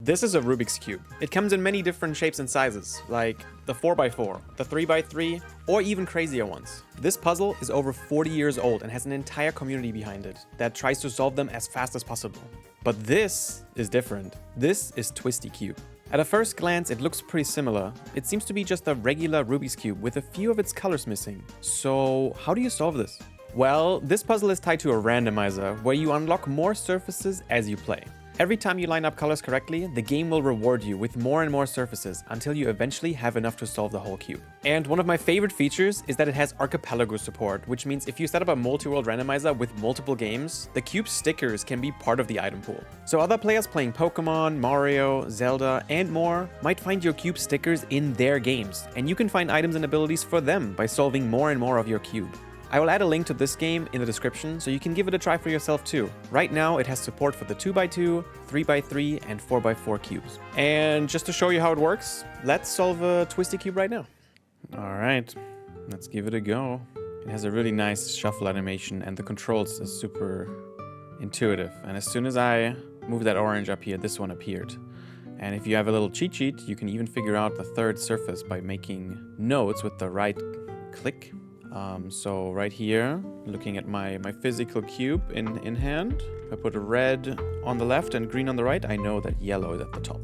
This is a Rubik's Cube. It comes in many different shapes and sizes, like the 4x4, the 3x3, or even crazier ones. This puzzle is over 40 years old and has an entire community behind it that tries to solve them as fast as possible. But this is different. This is Twisty Cube. At a first glance, it looks pretty similar. It seems to be just a regular Rubik's Cube with a few of its colors missing. So how do you solve this? Well, this puzzle is tied to a randomizer, where you unlock more surfaces as you play. Every time you line up colors correctly, the game will reward you with more and more surfaces until you eventually have enough to solve the whole cube. And one of my favorite features is that it has Archipelago support, which means if you set up a multi-world randomizer with multiple games, the cube stickers can be part of the item pool. So other players playing Pokemon, Mario, Zelda, and more might find your cube stickers in their games, and you can find items and abilities for them by solving more and more of your cube. I will add a link to this game in the description so you can give it a try for yourself too. Right now it has support for the 2x2, 3x3, and 4x4 cubes. And just to show you how it works, let's solve a Twisty Cube right now. Alright, let's give it a go. It has a really nice shuffle animation and the controls is super intuitive. And as soon as I move that orange up here, this one appeared. And if you have a little cheat sheet, you can even figure out the third surface by making notes with the right click. So right here, looking at my physical cube in hand, if I put a red on the left and green on the right, I know that yellow is at the top.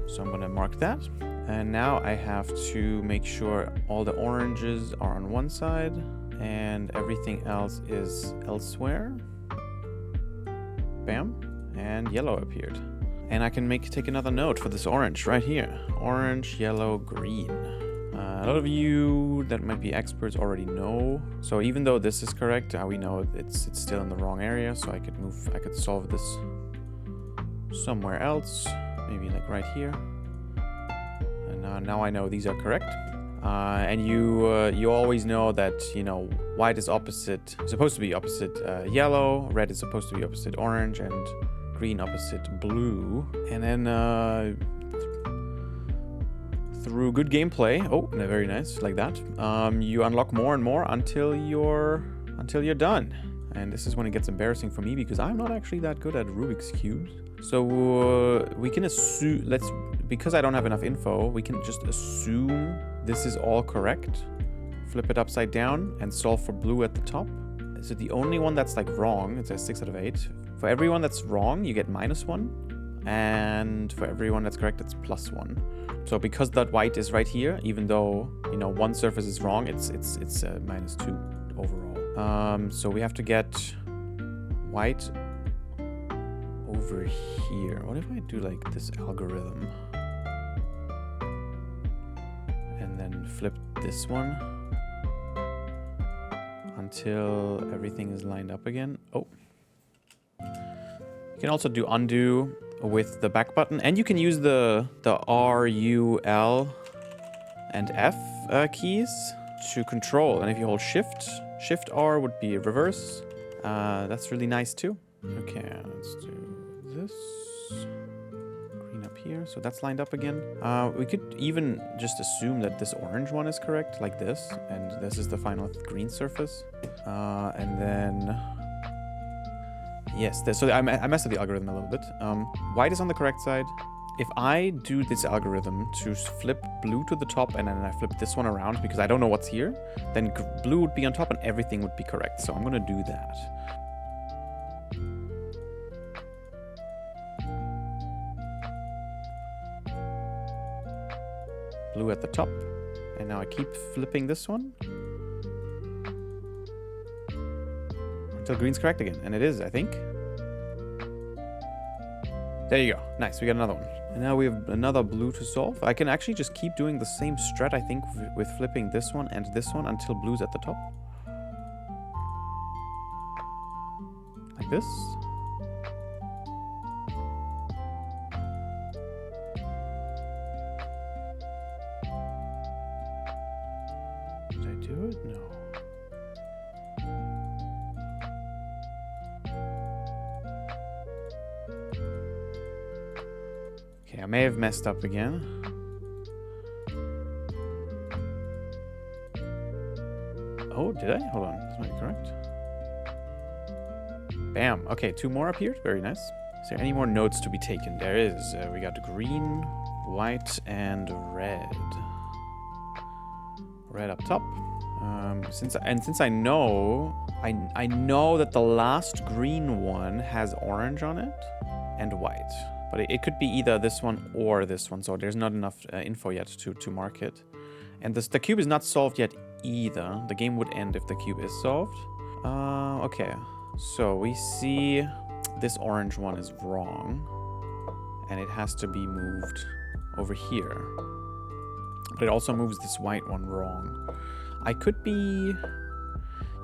So I'm gonna mark that. And now I have to make sure all the oranges are on one side and everything else is elsewhere. Bam, and yellow appeared. And I can take another note for this orange right here. Orange, yellow, green. A lot of you that might be experts already know. So even though this is correct, we know it's still in the wrong area. So I could solve this somewhere else, maybe like right here. And now I know these are correct. And you always know that, you know, white is supposed to be opposite yellow, red is supposed to be opposite orange, and green opposite blue. And then through good gameplay, very nice, like that, you unlock more and more until you're done. And this is when it gets embarrassing for me because I'm not actually that good at Rubik's cubes. So we can assume, because I don't have enough info, we can just assume this is all correct. Flip it upside down and solve for blue at the top. So the only one that's like wrong, it says 6 out of 8. For everyone that's wrong, you get -1. And for everyone that's correct, it's +1. So because that white is right here, even though, you know, one surface is wrong, it's -2 overall. So we have to get white over here. What if I do like this algorithm? And then flip this one until everything is lined up again. Oh. You can also do undo with the back button, and you can use the R, U, L, and F keys to control. And if you hold Shift R would be reverse. That's really nice too. Okay, let's do this. Green up here, so that's lined up again. We could even just assume that this orange one is correct, like this, and this is the final green surface. And then yes, so I messed up the algorithm a little bit. White is on the correct side. If I do this algorithm to flip blue to the top and then I flip this one around because I don't know what's here, then blue would be on top and everything would be correct. So I'm gonna do that. Blue at the top. And now I keep flipping this one until green's correct again. And it is, I think. There you go. Nice, we got another one. And now we have another blue to solve. I can actually just keep doing the same strat, I think, with flipping this one and this one until blue's at the top. Like this. Did I do it? No. Okay, I may have messed up again. Oh, did I? Hold on, this might be correct. Bam. Okay, 2 more appeared. Very nice. Is there any more notes to be taken? There is. We got green, white, and red. Red up top. Since I know, I know that the last green one has orange on it and white, but it could be either this one or this one. So there's not enough info yet to mark it. And the cube is not solved yet either. The game would end if the cube is solved. Okay, so we see this orange one is wrong, and it has to be moved over here. But it also moves this white one wrong. I could be...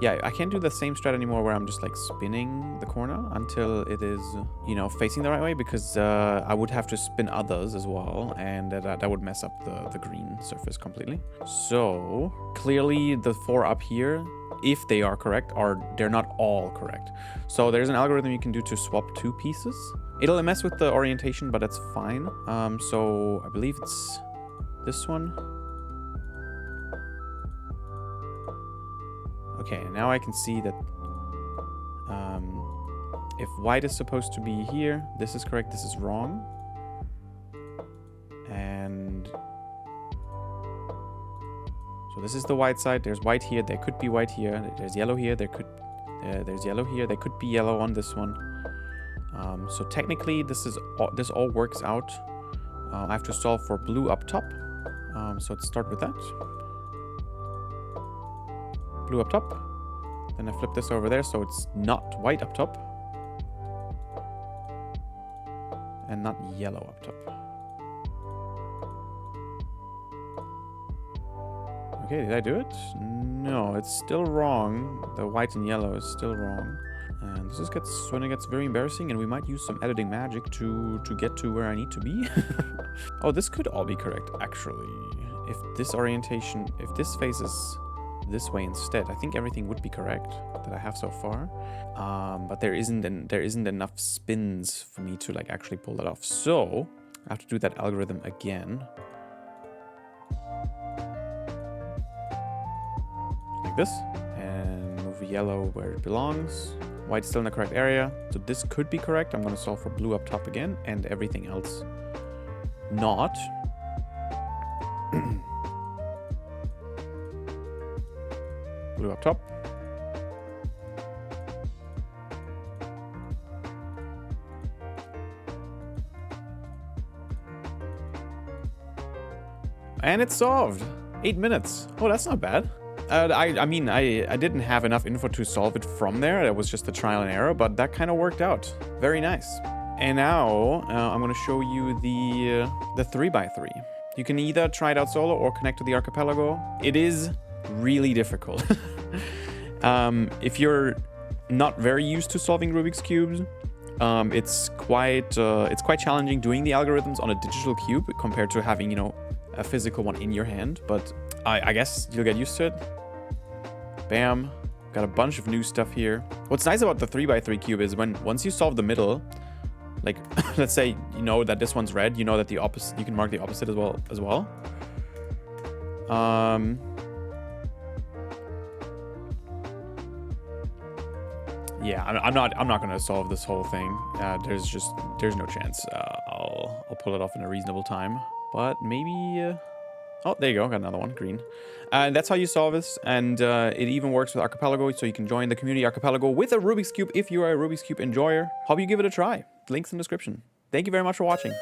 Yeah, I can't do the same strat anymore where I'm just like spinning the corner until it is, you know, facing the right way, because I would have to spin others as well, and that would mess up the green surface completely. So clearly the 4 up here, if they are correct, they're not all correct. So there's an algorithm you can do to swap 2 pieces. It'll mess with the orientation, but that's fine. So I believe it's this one. Okay, now I can see that if white is supposed to be here, this is correct, this is wrong. And so this is the white side. There's white here, there could be white here. There's yellow here, there's yellow here. There could be yellow on this one. So technically this all works out. I have to solve for blue up top. So let's start with that. Blue up top. Then I flip this over there so it's not white up top. And not yellow up top. Okay, did I do it? No, it's still wrong. The white and yellow is still wrong. And this is when it gets very embarrassing, and we might use some editing magic to get to where I need to be. Oh, this could all be correct, actually. If this orientation, if this faces this way instead, I think everything would be correct that I have so far. But there isn't enough spins for me to like actually pull that off. So I have to do that algorithm again. Like this. And move yellow where it belongs. White's still in the correct area. So this could be correct. I'm going to solve for blue up top again, and everything else not. Blue up top. And it's solved. 8 minutes. Oh, that's not bad. I mean, I didn't have enough info to solve it from there. It was just a trial and error, but that kind of worked out. Very nice. And now I'm going to show you the 3x3. You can either try it out solo or connect to the Archipelago. It is really difficult. If you're not very used to solving Rubik's cubes, it's quite challenging doing the algorithms on a digital cube compared to having, you know, a physical one in your hand. But I guess you'll get used to it. Bam. Got a bunch of new stuff here. What's nice about the 3x3 cube is once you solve the middle, like let's say you know that this one's red, you know that the opposite, you can mark the opposite as well. Yeah, I'm not gonna solve this whole thing. There's no chance. I'll pull it off in a reasonable time, but maybe. Oh, there you go. Got another one, green. And that's how you solve this. And it even works with Archipelago, so you can join the community Archipelago with a Rubik's Cube if you are a Rubik's Cube enjoyer. Hope you give it a try. Links in the description. Thank you very much for watching.